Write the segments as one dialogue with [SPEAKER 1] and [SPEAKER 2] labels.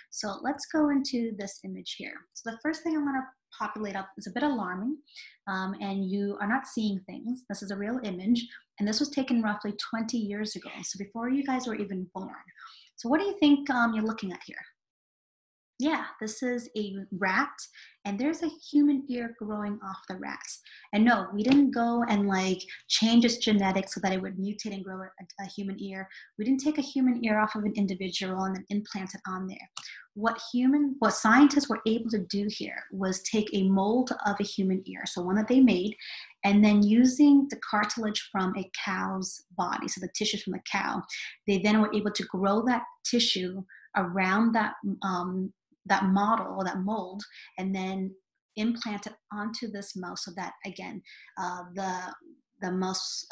[SPEAKER 1] So let's go into this image here. So the first thing I'm going to populate up is a bit alarming, and you are not seeing things. This is a real image, and this was taken roughly 20 years ago, so before you guys were even born. So what do you think you're looking at here? Yeah, this is a rat, and there's a human ear growing off the rat. And no, we didn't go and like change its genetics so that it would mutate and grow a human ear. We didn't take a human ear off of an individual and then implant it on there. What scientists were able to do here was take a mold of a human ear, so one that they made, and then using the cartilage from a cow's body, so the tissue from the cow, they then were able to grow that tissue around that model or that mold, and then implant it onto this mouse so that again the mouse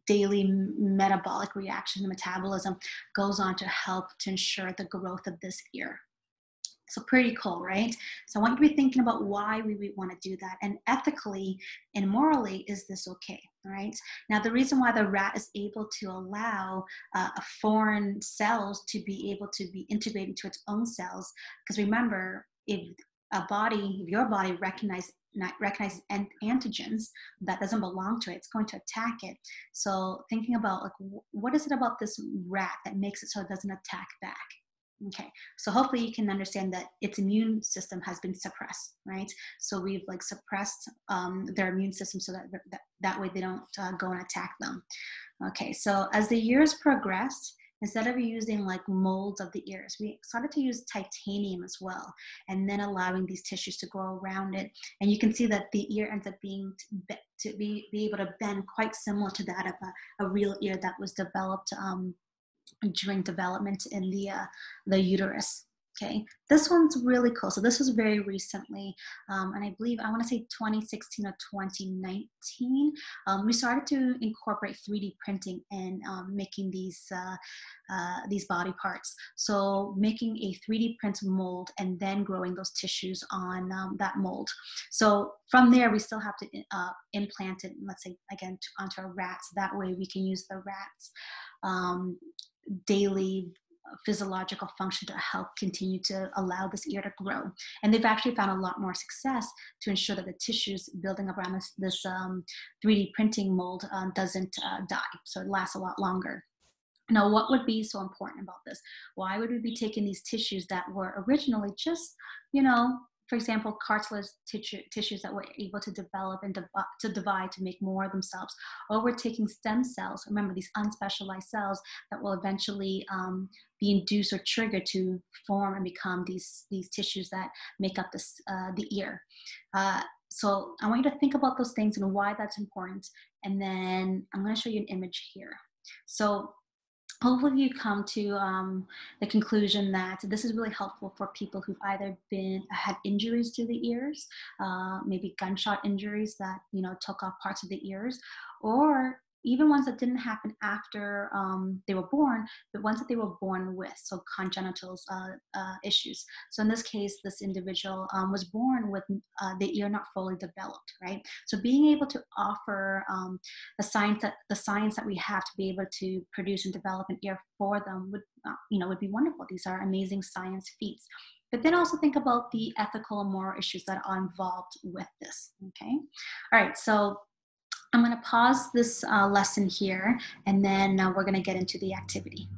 [SPEAKER 1] daily metabolic reaction, the metabolism goes on to help to ensure the growth of this ear. So pretty cool, right? So I want you to be thinking about why we would want to do that. And ethically and morally, is this okay? All right. Now, the reason why the rat is able to allow foreign cells to be able to be integrated into its own cells, because remember, if your body recognizes antigens that doesn't belong to it, it's going to attack it. So thinking about like, what is it about this rat that makes it so it doesn't attack back? Okay, so hopefully you can understand that its immune system has been suppressed, right? So we've like suppressed their immune system so that way they don't go and attack them. Okay, so as the years progressed, instead of using like molds of the ears, we started to use titanium as well, and then allowing these tissues to grow around it. And you can see that the ear ends up being to be able to bend quite similar to that of a real ear that was developed during development in the uterus. Okay, this one's really cool. So this was very recently, and I believe I want to say 2016 or 2019. We started to incorporate 3D printing in making these body parts. So making a 3D print mold and then growing those tissues on that mold. So from there, we still have to implant it, let's say again, onto a rat. So that way we can use the rat's daily physiological function to help continue to allow this ear to grow. And they've actually found a lot more success to ensure that the tissues building up around this 3D printing mold doesn't die. So it lasts a lot longer. Now, what would be so important about this? Why would we be taking these tissues that were originally just, for example, cartilage tissues that were able to develop and to divide to make more of themselves, or we're taking stem cells, remember these unspecialized cells that will eventually be induced or triggered to form and become these tissues that make up the ear. So I want you to think about those things and why that's important. And then I'm going to show you an image here. So hopefully you come to the conclusion that this is really helpful for people who've either had injuries to the ears, maybe gunshot injuries that took off parts of the ears, or even ones that didn't happen after they were born, but ones that they were born with, so congenital issues. So in this case, this individual was born with the ear not fully developed, right? So being able to offer the science that we have to be able to produce and develop an ear for them would be wonderful. These are amazing science feats. But then also think about the ethical and moral issues that are involved with this, okay? All right, so I'm going to pause this lesson here, and then we're going to get into the activity.